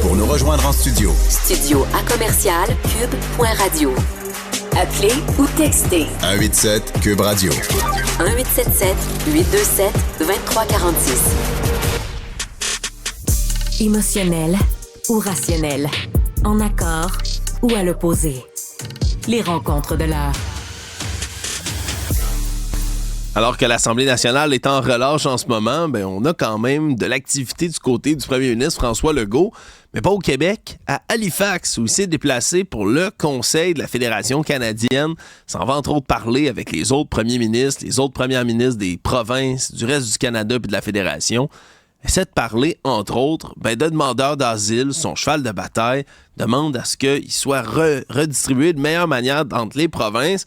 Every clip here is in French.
Pour nous rejoindre en studio. Studio à commercial cube.radio. Appelez ou textez. 187 Cube Radio. 1877 827 2346. Émotionnel ou rationnel. En accord ou à l'opposé. Les rencontres de l'heure. Alors que l'Assemblée nationale est en relâche en ce moment, on a quand même de l'activité du côté du premier ministre François Legault, mais pas au Québec, à Halifax, où il s'est déplacé pour le Conseil de la Fédération canadienne. Ça en va entre autres parler avec les autres premiers ministres, les autres premières ministres des provinces, du reste du Canada et de la Fédération. Essaie de parler, entre autres, de demandeurs d'asile. Son cheval de bataille demande à ce qu'il soit redistribué de meilleure manière entre les provinces.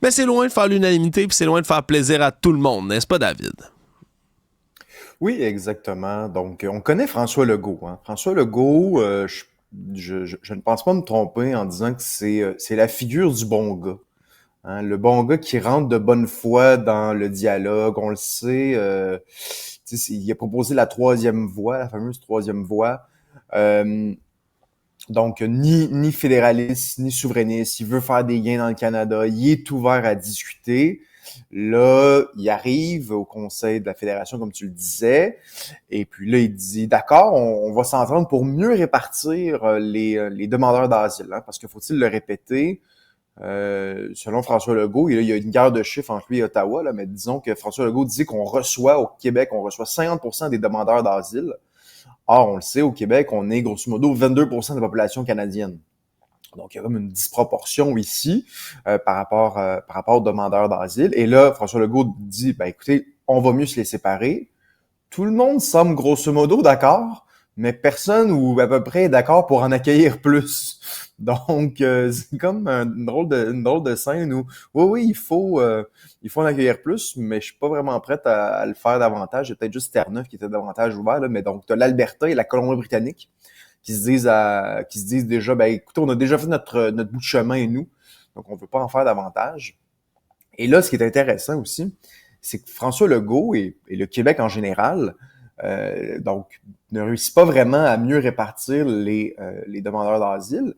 Mais c'est loin de faire l'unanimité puis c'est loin de faire plaisir à tout le monde, n'est-ce pas, David? Oui, exactement. Donc, on connaît François Legault. François Legault, je ne pense pas me tromper en disant que c'est la figure du bon gars. Le bon gars qui rentre de bonne foi dans le dialogue. On le sait, il a proposé la troisième voie, la fameuse troisième voie. Donc, ni fédéraliste, ni souverainiste. Il veut faire des gains dans le Canada. Il est ouvert à discuter. Là, il arrive au Conseil de la Fédération, comme tu le disais. Et puis là, il dit, d'accord, on va s'entendre pour mieux répartir les demandeurs d'asile. Parce que, faut-il le répéter, selon François Legault, il y a une guerre de chiffres entre lui et Ottawa, mais disons que François Legault dit qu'on reçoit au Québec, 50% des demandeurs d'asile. Or, on le sait, au Québec, on est grosso modo 22% de la population canadienne. Donc, il y a comme une disproportion ici par rapport aux demandeurs d'asile. Et là, François Legault dit, écoutez, on va mieux se les séparer. Tout le monde semble grosso modo d'accord, mais personne ou à peu près est d'accord pour en accueillir plus. Donc, c'est comme une drôle de scène où, oui, il faut en accueillir plus, mais je suis pas vraiment prête à le faire davantage. Il y a peut-être juste Terre-Neuve qui était davantage ouvert, là, mais donc, t'as l'Alberta et la Colombie-Britannique qui se disent déjà, écoutez, on a déjà fait notre bout de chemin, nous, donc on veut pas en faire davantage. Et là, ce qui est intéressant aussi, c'est que François Legault et le Québec en général, donc, ne réussit pas vraiment à mieux répartir les demandeurs d'asile.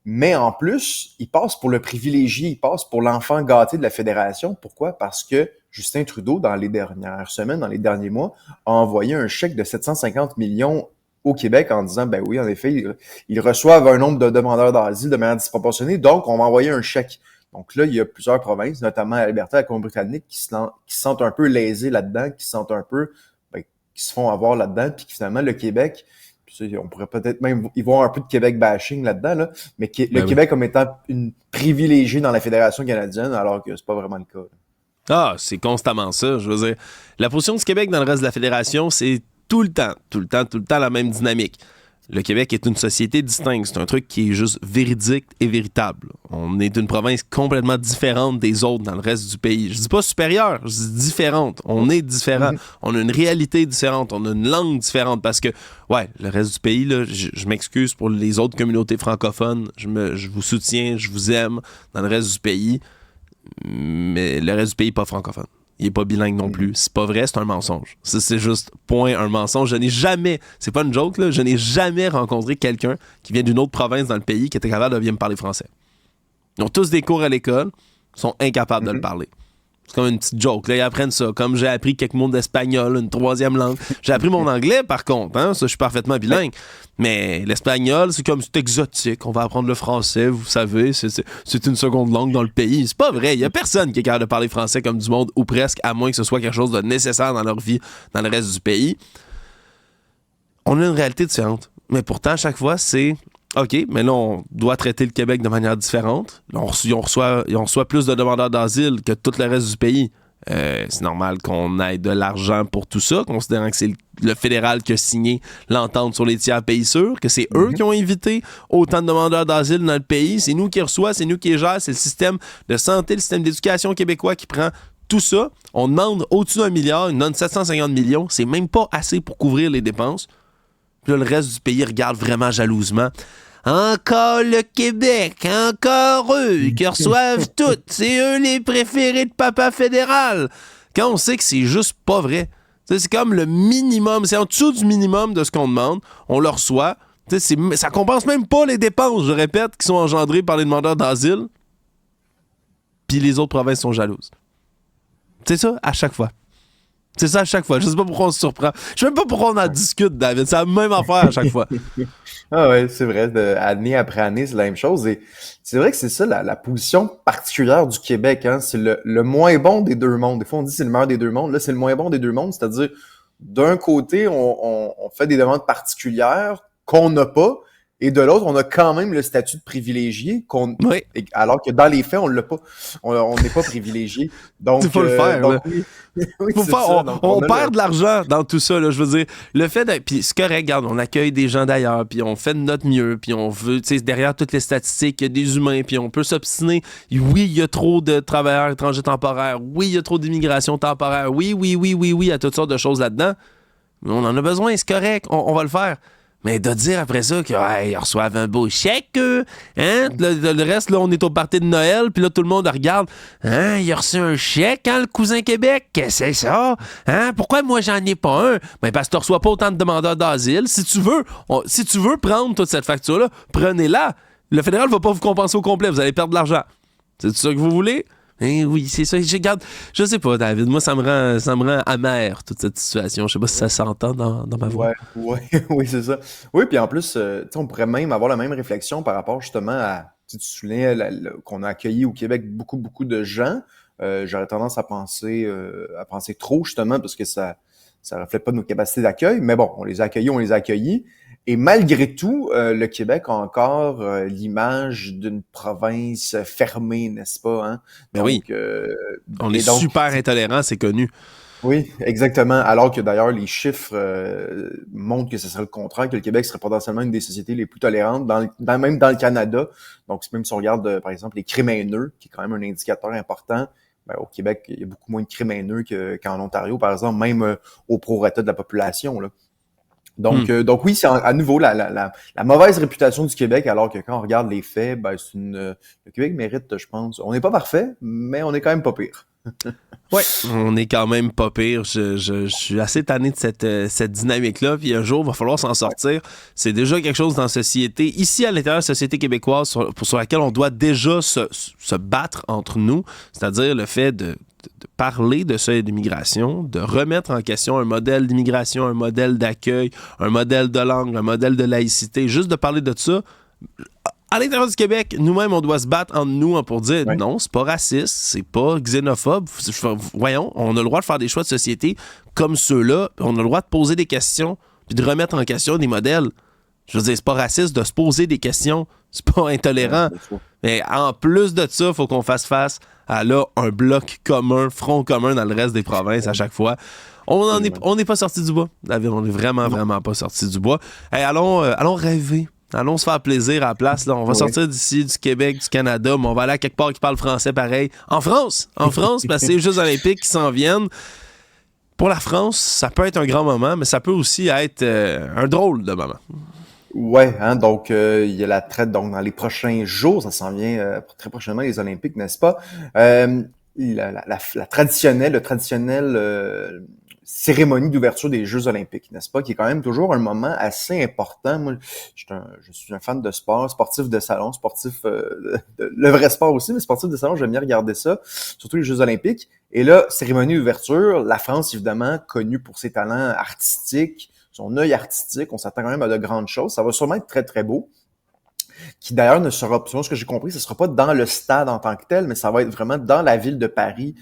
Mais en plus, il passe pour le privilégié, il passe pour l'enfant gâté de la Fédération. Pourquoi? Parce que Justin Trudeau, dans les dernières semaines, dans les derniers mois, a envoyé un chèque de 750 millions au Québec en disant, oui, en effet, ils reçoivent un nombre de demandeurs d'asile de manière disproportionnée, donc on va envoyer un chèque. Donc là, il y a plusieurs provinces, notamment l'Alberta et la Colombie-Britannique, qui se sentent un peu lésés là-dedans, qui se sentent un peu, qui se font avoir là-dedans, puis finalement, le Québec, on pourrait peut-être même y voir un peu de Québec bashing là-dedans, mais le Québec comme étant une privilégiée dans la Fédération canadienne, alors que c'est pas vraiment le cas. Ah, c'est constamment ça. Je veux dire, la position du Québec dans le reste de la Fédération, c'est tout le temps la même dynamique. Le Québec est une société distincte. C'est un truc qui est juste véridique et véritable. On est une province complètement différente des autres dans le reste du pays. Je dis pas supérieure, je dis différente. On est différent. On a une réalité différente. On a une langue différente parce que, le reste du pays, là, je m'excuse pour les autres communautés francophones. Je vous soutiens, je vous aime dans le reste du pays. Mais le reste du pays n'est pas francophone. Il est pas bilingue non plus. C'est pas vrai, c'est un mensonge. C'est juste, un mensonge. Je n'ai jamais, c'est pas une joke, là, je n'ai jamais rencontré quelqu'un qui vient d'une autre province dans le pays qui était capable de bien me parler français. Ils ont tous des cours à l'école, sont incapables de le parler. C'est comme une petite joke. Là, ils apprennent ça. Comme j'ai appris quelques mots d'espagnol, une troisième langue. J'ai appris mon anglais, par contre. Ça, je suis parfaitement bilingue. Mais l'espagnol, c'est comme c'est exotique. On va apprendre le français, vous savez. C'est une seconde langue dans le pays. C'est pas vrai. Il y a personne qui est capable de parler français comme du monde, ou presque, à moins que ce soit quelque chose de nécessaire dans leur vie, dans le reste du pays. On a une réalité différente. Mais pourtant, à chaque fois, c'est... OK, mais là, on doit traiter le Québec de manière différente. On reçoit plus de demandeurs d'asile que tout le reste du pays. C'est normal qu'on ait de l'argent pour tout ça, considérant que c'est le fédéral qui a signé l'entente sur les tiers pays sûrs, que c'est eux qui ont invité autant de demandeurs d'asile dans le pays. C'est nous qui reçoit, c'est nous qui les gère, c'est le système de santé, le système d'éducation québécois qui prend tout ça. On demande au-dessus d'1 milliard, ils donnent 750 millions. C'est même pas assez pour couvrir les dépenses. Puis là, le reste du pays regarde vraiment jalousement. Encore le Québec, encore eux qui reçoivent tout. C'est eux les préférés de papa fédéral. Quand on sait que c'est juste pas vrai. C'est comme le minimum, c'est en dessous du minimum de ce qu'on demande. On le reçoit. Ça compense même pas les dépenses, je répète, qui sont engendrées par les demandeurs d'asile. Puis les autres provinces sont jalouses. C'est ça, à chaque fois. C'est ça à chaque fois. Je sais pas pourquoi on se surprend. Je sais même pas pourquoi on en discute, David. C'est la même affaire à chaque fois. Ah ouais, c'est vrai. Année après année, c'est la même chose. Et c'est vrai que c'est ça la position particulière du Québec. Hein? C'est le moins bon des deux mondes. Des fois, on dit que c'est le meilleur des deux mondes. Là, c'est le moins bon des deux mondes. C'est-à-dire, d'un côté, on fait des demandes particulières qu'on n'a pas. Et de l'autre, on a quand même le statut de privilégié, Oui. alors que dans les faits, on l'a pas. On n'est pas privilégié. Donc, il faut le faire. donc là. oui. Oui, Faut c'est faire, ça. Donc, on perd de l'argent dans tout ça. Là, je veux dire, le fait de. Puis c'est correct, regarde, on accueille des gens d'ailleurs, puis on fait de notre mieux, puis on veut, tu sais, derrière toutes les statistiques, il y a des humains, puis on peut s'obstiner. Oui, il y a trop de travailleurs étrangers temporaires. Oui, il y a trop d'immigration temporaire. Oui, il y a toutes sortes de choses là-dedans. Mais on en a besoin, c'est correct, on va le faire. Mais de dire après ça qu'ils reçoivent un beau chèque, hein? Le reste, là, on est au party de Noël, puis là, tout le monde regarde. Hein? Il a reçu un chèque, hein, le cousin Québec? Qu'est-ce que c'est ça? Hein? Pourquoi moi, j'en ai pas un? Ben, parce que tu reçois pas autant de demandeurs d'asile. Si tu veux prendre toute cette facture-là, prenez-la. Le fédéral va pas vous compenser au complet. Vous allez perdre de l'argent. C'est ça que vous voulez? Eh oui, c'est ça. Je sais pas, David. Moi, ça me rend amer, toute cette situation. Je sais pas si ça s'entend dans ma voix. Ouais, oui, c'est ça. Oui, puis en plus, tu sais, on pourrait même avoir la même réflexion par rapport justement à, tu soulignais qu'on a accueilli au Québec beaucoup, beaucoup de gens. J'aurais tendance à penser trop justement parce que ça reflète pas nos capacités d'accueil. Mais bon, on les a accueillis. Et malgré tout, le Québec a encore l'image d'une province fermée, n'est-ce pas? Hein? Ben oui. On est super intolérant, c'est connu. Oui, exactement. Alors que d'ailleurs, les chiffres montrent que ce serait le contraire, que le Québec serait potentiellement une des sociétés les plus tolérantes, même dans le Canada. Donc, même si on regarde, par exemple, les crimes haineux, qui est quand même un indicateur important, ben, au Québec, il y a beaucoup moins de crimes haineux qu'en Ontario, par exemple, même au prorata de la population, là. Donc oui, c'est à nouveau la mauvaise réputation du Québec, alors que quand on regarde les faits, ben le Québec mérite, je pense. On n'est pas parfait, mais on est quand même pas pire. Oui, on est quand même pas pire. Je suis assez tanné de cette dynamique-là. Puis un jour, il va falloir s'en sortir. C'est déjà quelque chose dans la société, ici à l'intérieur de la société québécoise, sur laquelle on doit déjà se battre entre nous. C'est-à-dire le fait de parler de seuil d'immigration, de remettre en question un modèle d'immigration, un modèle d'accueil, un modèle de langue, un modèle de laïcité. Juste de parler de ça. À l'intérieur du Québec, nous-mêmes, on doit se battre entre nous pour dire non, c'est pas raciste, c'est pas xénophobe. Voyons, on a le droit de faire des choix de société comme ceux-là. On a le droit de poser des questions puis de remettre en question des modèles. Je veux dire, c'est pas raciste de se poser des questions. C'est pas intolérant. Mais en plus de ça, il faut qu'on fasse face à un bloc commun, front commun dans le reste des provinces à chaque fois. On n'est pas sorti du bois, David. On n'est vraiment pas sorti du bois. Hey, allons rêver. Allons se faire plaisir à la place. Là. On va sortir d'ici, du Québec, du Canada, mais on va aller à quelque part qui parle français pareil. En France, parce que c'est les Jeux olympiques qui s'en viennent. Pour la France, ça peut être un grand moment, mais ça peut aussi être un drôle de moment. Ouais, hein, donc il y a la traite, donc dans les prochains jours, ça s'en vient très prochainement, les Olympiques, n'est-ce pas? Le traditionnel cérémonie d'ouverture des Jeux olympiques, n'est-ce pas? Qui est quand même toujours un moment assez important. Moi, je suis un fan de sport, sportif de salon, le vrai sport aussi, mais sportif de salon, j'aime bien regarder ça, surtout les Jeux olympiques. Et là, cérémonie d'ouverture, la France, évidemment, connue pour ses talents artistiques, son œil artistique, on s'attend quand même à de grandes choses. Ça va sûrement être très, très beau. Qui d'ailleurs ne sera, selon ce que j'ai compris, ce sera pas dans le stade en tant que tel, mais ça va être vraiment dans la ville de Paris,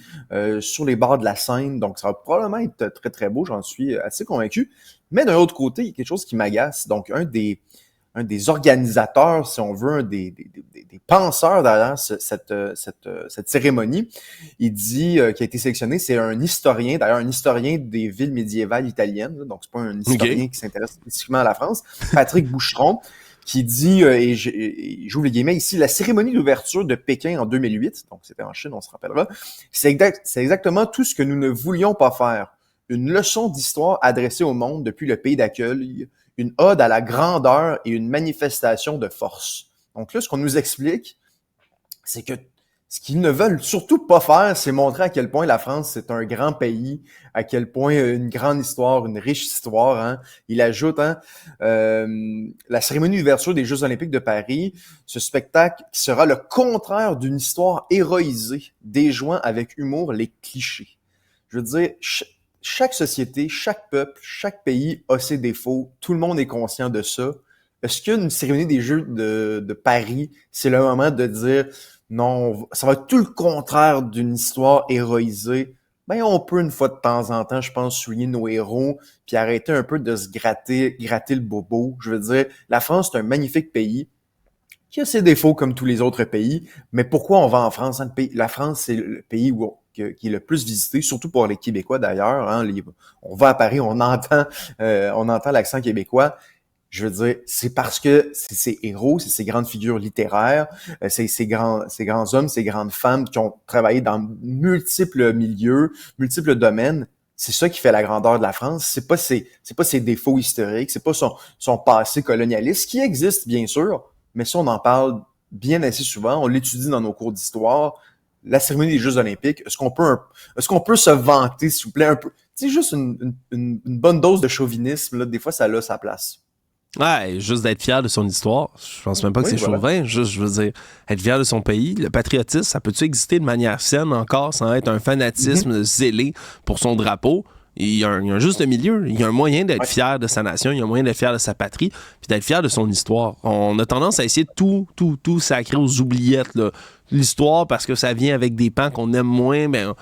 sur les bords de la Seine. Donc, ça va probablement être très, très beau, j'en suis assez convaincu. Mais d'un autre côté, il y a quelque chose qui m'agace. Donc, un des organisateurs, si on veut, des penseurs derrière cette cérémonie, il dit qu'il a été sélectionné, c'est un historien des villes médiévales italiennes, là, donc c'est pas un historien qui s'intéresse spécifiquement à la France, Patrick Boucheron, qui dit, et j'ouvre les guillemets ici, la cérémonie d'ouverture de Pékin en 2008, donc c'était en Chine, on se rappellera, c'est exactement tout ce que nous ne voulions pas faire. Une leçon d'histoire adressée au monde depuis le pays d'accueil, une ode à la grandeur et une manifestation de force. Donc là, ce qu'on nous explique, c'est que Ce qu'ils ne veulent surtout pas faire, c'est montrer à quel point la France, c'est un grand pays, à quel point une grande histoire, une riche histoire. Hein. Il ajoute la cérémonie d'ouverture des Jeux olympiques de Paris, ce spectacle qui sera le contraire d'une histoire héroïsée, déjouant avec humour les clichés. Je veux dire, chaque société, chaque peuple, chaque pays a ses défauts. Tout le monde est conscient de ça. Est-ce qu'une cérémonie des Jeux de Paris, c'est le moment de dire non, ça va être tout le contraire d'une histoire héroïsée? Ben, on peut une fois de temps en temps, je pense, souligner nos héros, puis arrêter un peu de se gratter le bobo. Je veux dire, la France, c'est un magnifique pays qui a ses défauts comme tous les autres pays. Mais pourquoi on va en France? Hein? La France, c'est le pays qui est le plus visité, surtout pour les Québécois d'ailleurs. Hein? On va à Paris, on entend l'accent québécois. Je veux dire, c'est parce que c'est ces héros, c'est ces grandes figures littéraires, c'est ces grands hommes, ces grandes femmes qui ont travaillé dans multiples milieux, multiples domaines. C'est ça qui fait la grandeur de la France. C'est pas ses défauts historiques, c'est pas son passé colonialiste, qui existe bien sûr, mais ça on en parle bien assez souvent. On l'étudie dans nos cours d'histoire. La cérémonie des Jeux olympiques, est-ce qu'on peut se vanter, s'il vous plaît, un peu? Tu sais, juste une bonne dose de chauvinisme, là, des fois ça a sa place. Ouais, juste d'être fier de son histoire. Je pense même pas que c'est chauvin. Juste, je veux dire, être fier de son pays. Le patriotisme, ça peut-tu exister de manière saine encore sans être un fanatisme zélé pour son drapeau? Il y a un juste milieu. Il y a un moyen d'être fier de sa nation. Il y a un moyen d'être fier de sa patrie puis d'être fier de son histoire. On a tendance à essayer de tout sacrer aux oubliettes, là. L'histoire, parce que ça vient avec des pans qu'on aime moins, ben,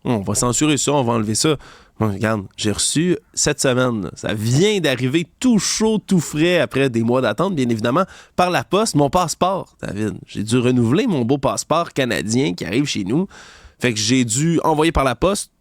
on va censurer ça, on va enlever ça. Bon, regarde, j'ai reçu cette semaine, là, ça vient d'arriver tout chaud, tout frais après des mois d'attente, bien évidemment, par la poste, mon passeport, David. J'ai dû renouveler mon beau passeport canadien qui arrive chez nous. Fait que j'ai dû envoyer par la poste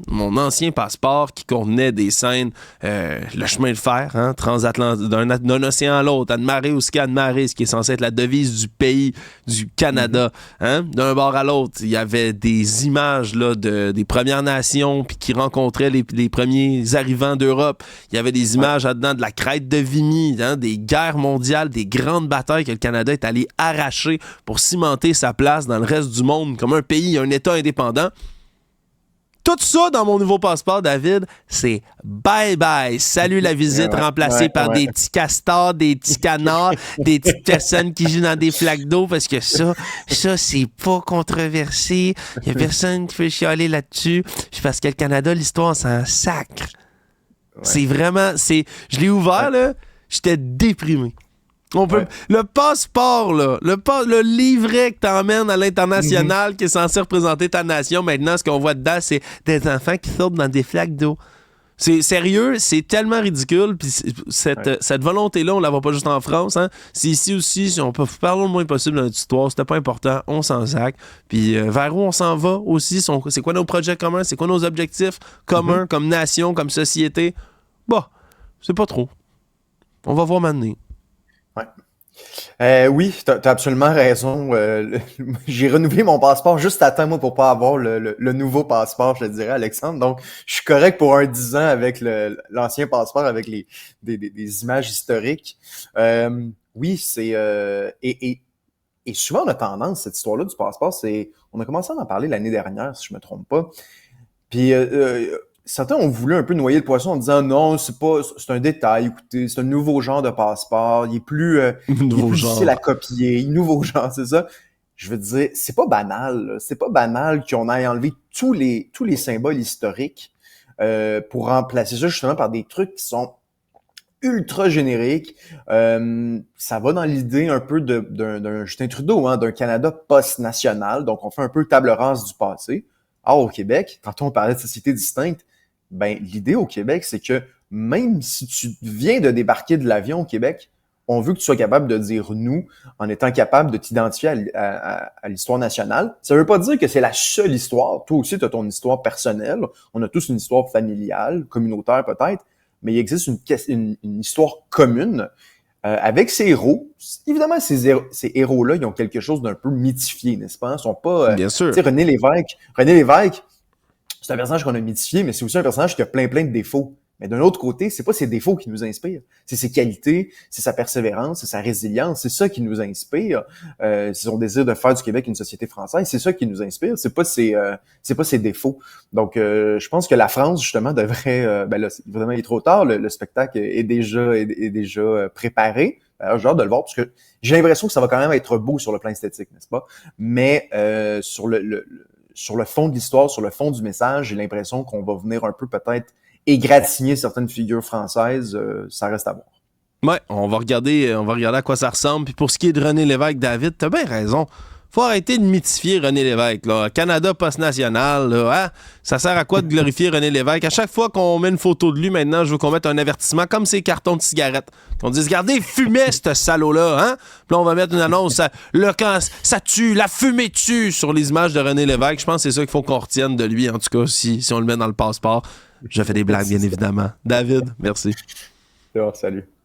mon ancien passeport qui contenait des scènes, le chemin de fer, transatlantique, d'un océan à l'autre, Anne-Marie aussi Anne-Marie, ce qui est censé être la devise du pays, du Canada. D'un bord à l'autre, il y avait des images là, des Premières Nations puis qui rencontraient les premiers arrivants d'Europe. Il y avait des images là-dedans de la crête de Vimy, des guerres mondiales, des grandes batailles que le Canada est allé arracher pour cimenter sa place dans le reste du monde comme un pays, un État indépendant. Tout ça dans mon nouveau passeport, David, c'est bye-bye. Salut la visite remplacée par des petits castors, des petits canards, des petites personnes qui jouent dans des flaques d'eau parce que ça, c'est pas controversé. Il y a personne qui fait chialer là-dessus. Puis parce que le Canada, l'histoire, c'est un sacre. Ouais. C'est vraiment... Je l'ai ouvert, là, j'étais déprimé. Le passeport, là, le livret que t'emmènes à l'international qui est censé représenter ta nation, maintenant, ce qu'on voit dedans, c'est des enfants qui sautent dans des flaques d'eau. C'est sérieux, c'est tellement ridicule. Puis cette volonté-là, on la voit pas juste en France. Hein. C'est ici aussi, si on peut parler le moins possible de notre histoire, c'était pas important, on s'en sac. Puis vers où on s'en va aussi, c'est quoi nos projets communs, c'est quoi nos objectifs communs comme nation, comme société. Bah, c'est pas trop. On va voir maintenant. Ouais. Oui, t'as absolument raison. J'ai renouvelé mon passeport juste à temps, moi, pour pas avoir le nouveau passeport, je te dirais, Alexandre. Donc, je suis correct pour 10 ans avec l'ancien passeport, avec des images historiques. Oui, c'est... Et souvent, on a tendance, cette histoire-là du passeport, on a commencé à en parler l'année dernière, si je me trompe pas. Puis... certains ont voulu un peu noyer le poisson en disant non, c'est un détail, écoutez, c'est un nouveau genre de passeport, il est plus difficile à copier, nouveau genre, c'est ça. Je veux dire, c'est pas banal, là. C'est pas banal qu'on aille enlever tous les symboles historiques pour remplacer ça justement par des trucs qui sont ultra génériques. Ça va dans l'idée un peu d'un Justin Trudeau, d'un Canada post-national, donc on fait un peu table rase du passé. Or, au Québec, tantôt on parlait de sociétés distinctes, ben l'idée au Québec, c'est que même si tu viens de débarquer de l'avion au Québec, on veut que tu sois capable de dire « nous » en étant capable de t'identifier à l'histoire nationale. Ça veut pas dire que c'est la seule histoire. Toi aussi, tu as ton histoire personnelle. On a tous une histoire familiale, communautaire peut-être, mais il existe une histoire commune avec ses héros. Évidemment, ces héros-là, ils ont quelque chose d'un peu mythifié, n'est-ce pas? Ils sont pas... Bien sûr. Tu sais, René Lévesque, c'est un personnage qu'on a mythifié, mais c'est aussi un personnage qui a plein de défauts. Mais d'un autre côté, c'est pas ses défauts qui nous inspirent. C'est ses qualités, c'est sa persévérance, c'est sa résilience. C'est ça qui nous inspire. C'est son désir de faire du Québec une société française. C'est ça qui nous inspire. C'est pas ses défauts. Donc, je pense que la France, justement, devrait... ben là, évidemment, il est trop tard. Le spectacle est déjà préparé. Alors, j'ai hâte de le voir parce que j'ai l'impression que ça va quand même être beau sur le plan esthétique, n'est-ce pas? Mais sur le fond de l'histoire, sur le fond du message, j'ai l'impression qu'on va venir un peu peut-être égratigner certaines figures françaises. Ça reste à voir. Ouais, on va regarder à quoi ça ressemble. Puis pour ce qui est de René Lévesque, David, t'as bien raison. Faut arrêter de mythifier René Lévesque. Là. Canada post-national, là, hein? Ça sert à quoi de glorifier René Lévesque? À chaque fois qu'on met une photo de lui, maintenant, je veux qu'on mette un avertissement comme ces cartons de cigarettes. Qu'on dise, regardez, fumait ce salaud-là, hein? Puis là, on va mettre une annonce, ça tue, la fumée tue sur les images de René Lévesque. Je pense que c'est ça qu'il faut qu'on retienne de lui, en tout cas, si on le met dans le passeport. Je fais des blagues, bien évidemment. David, merci. Salut.